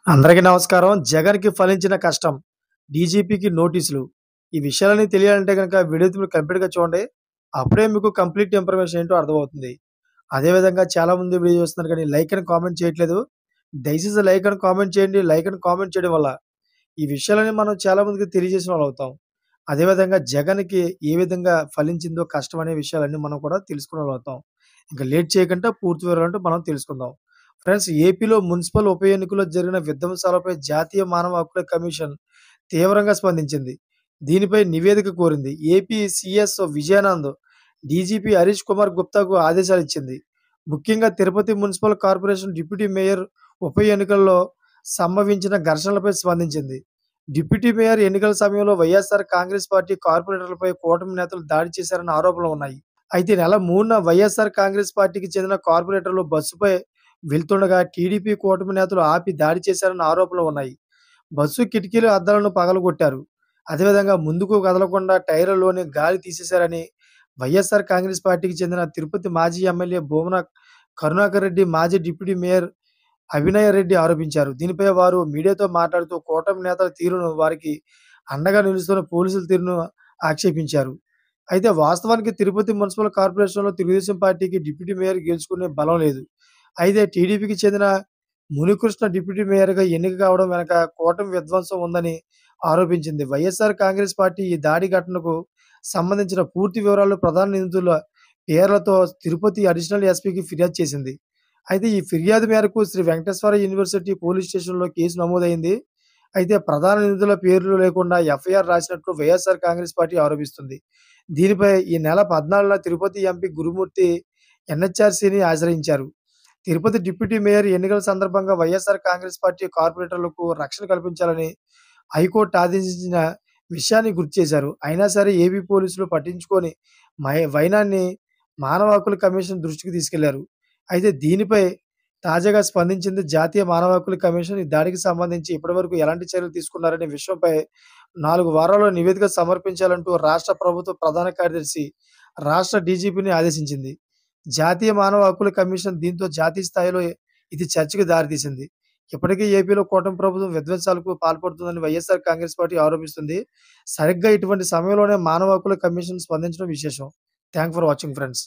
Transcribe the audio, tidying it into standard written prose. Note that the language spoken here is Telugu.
అందరికీ నమస్కారం. జగన్‌కి ఫలించిన కష్టం. డీజీపీకి నోటీసులు. ఈ విషయాలన్నీ తెలియాలంటే గనక వీడియో మీరు కంప్లీట్‌గా చూడండి. అప్పుడే మీకు కంప్లీట్ ఇన్ఫర్మేషన్ ఏంటో అర్థమవుతుంది. అదే విధంగా చాలామంది వీడియో చూస్తున్నారు కానీ లైక్ అని కామెంట్ చేయట్లేదు. దయచేసి లైక్ అని కామెంట్ చేయండి. లైక్ అని కామెంట్ చేయడం వల్ల ఈ విషయాలన్నీ మనం చాలా మందికి తెలియజేసిన వాళ్ళవుతాం. అదే విధంగా జగన్‌కి ఏ విధంగా ఫలించిందో కష్టం అనే విషయాలన్నీ మనం కూడా తెలుసుకున్న వాళ్ళవుతాం. ఇంక లేట్ చేయకుండా పూర్తి వివరాలేంటో మనం తెలుసుకుందాం. ఫ్రెండ్స్, ఏపీలో మున్సిపల్ ఉప ఎన్నికల్లో జరిగిన విధ్వంసాలపై జాతీయ మానవ హక్కుల కమిషన్ తీవ్రంగా స్పందించింది. దీనిపై నివేదిక కోరింది. AP CS Vijayanand DGP Harish Kumar గుప్తాకు ఆదేశాలిచ్చింది. ముఖ్యంగా Tirupati municipal corporation deputy mayor ఉప ఎన్నికల్లో సంభవించిన ఘర్షణలపై స్పందించింది. డిప్యూటీ మేయర్ ఎన్నికల సమయంలో వైఎస్ఆర్ కాంగ్రెస్ పార్టీ కార్పొరేటర్లపై కూటమి నేతలు దాడి చేశారన్న ఆరోపణలు ఉన్నాయి. అయితే నెల 3న వైఎస్ఆర్ కాంగ్రెస్ పార్టీకి చెందిన కార్పొరేటర్లు బస్సుపై వెళ్తుండగా టీడీపీ కూటమి నేతలు ఆపి దాడి చేశారన్న ఆరోపణలు ఉన్నాయి. బస్సు కిటికీల అద్దాలను పగలగొట్టారు. అదేవిధంగా ముందుకు కదలకుండా టైర్లలోని గాలి తీసేశారని వైఎస్ఆర్ కాంగ్రెస్ పార్టీకి చెందిన తిరుపతి మాజీ ఎమ్మెల్యే భూమన కరుణాకర్ రెడ్డి, మాజీ డిప్యూటీ మేయర్ అభినయ్ రెడ్డి ఆరోపించారు. దీనిపై వారు మీడియాతో మాట్లాడుతూ కూటమి నేతల తీరును, వారికి అండగా నిలుస్తున్న పోలీసుల తీరును ఆక్షేపించారు. అయితే వాస్తవానికి తిరుపతి మున్సిపల్ కార్పొరేషన్‌లో తెలుగుదేశం పార్టీకి డిప్యూటీ మేయర్ గెలుచుకునే బలం లేదు. అయితే టీడీపీకి చెందిన మునికృష్ణ డిప్యూటీ మేయర్‌గా ఎన్నిక కావడం వెనక కూటమి విధ్వంసం ఉందని ఆరోపించింది. వైఎస్ఆర్ కాంగ్రెస్ పార్టీ ఈ దాడి ఘటనకు సంబంధించిన పూర్తి వివరాలు ప్రధాన నిందితుల పేర్లతో తిరుపతి అడిషనల్ ఎస్పీకి ఫిర్యాదు చేసింది. అయితే ఈ ఫిర్యాదు మేరకు శ్రీ వెంకటేశ్వర యూనివర్సిటీ పోలీస్ స్టేషన్‌లో కేసు నమోదైంది. అయితే ప్రధాన నిందితుల పేర్లు లేకుండా ఎఫ్ఐఆర్ రాసినట్లు వైఎస్ఆర్ కాంగ్రెస్ పార్టీ ఆరోపిస్తుంది. దీనిపై ఈ నెల 14న తిరుపతి ఎంపీ గురుమూర్తి ఎన్‌హెచ్‌ఆర్‌సీని ఆశ్రయించారు. తిరుపతి డిప్యూటీ మేయర్ ఎన్నికల సందర్భంగా వైఎస్ఆర్ కాంగ్రెస్ పార్టీ కార్పొరేటర్లకు రక్షణ కల్పించాలని హైకోర్టు ఆదేశించిన విషయాన్ని గుర్తు చేశారు. అయినా సరే ఏపీ పోలీసులు పట్టించుకొని వైనాన్ని మానవ హక్కుల కమిషన్ దృష్టికి తీసుకెళ్లారు. అయితే దీనిపై తాజాగా స్పందించింది జాతీయ మానవ హక్కుల కమిషన్. ఈ దాడికి సంబంధించి ఇప్పటివరకు ఎలాంటి చర్యలు తీసుకున్నారనే విషయంపై 4 వారాల్లో నివేదిక సమర్పించాలంటూ రాష్ట్ర ప్రభుత్వ ప్రధాన కార్యదర్శి రాష్ట్ర డీజీపీని ఆదేశించింది. జాతీయ మానవ హక్కుల కమిషన్ దీంతో జాతీయ స్థాయిలో ఇది చర్చకు దారితీసింది. ఇప్పటికే ఏపీలో కూటమి ప్రభుత్వం విధ్వంసాలకు పాల్పడుతుందని వైఎస్ఆర్ కాంగ్రెస్ పార్టీ ఆరోపిస్తుంది. సరిగ్గా ఇటువంటి సమయంలోనే మానవ హక్కుల కమిషన్ స్పందించడం విశేషం. Thanks for watching friends.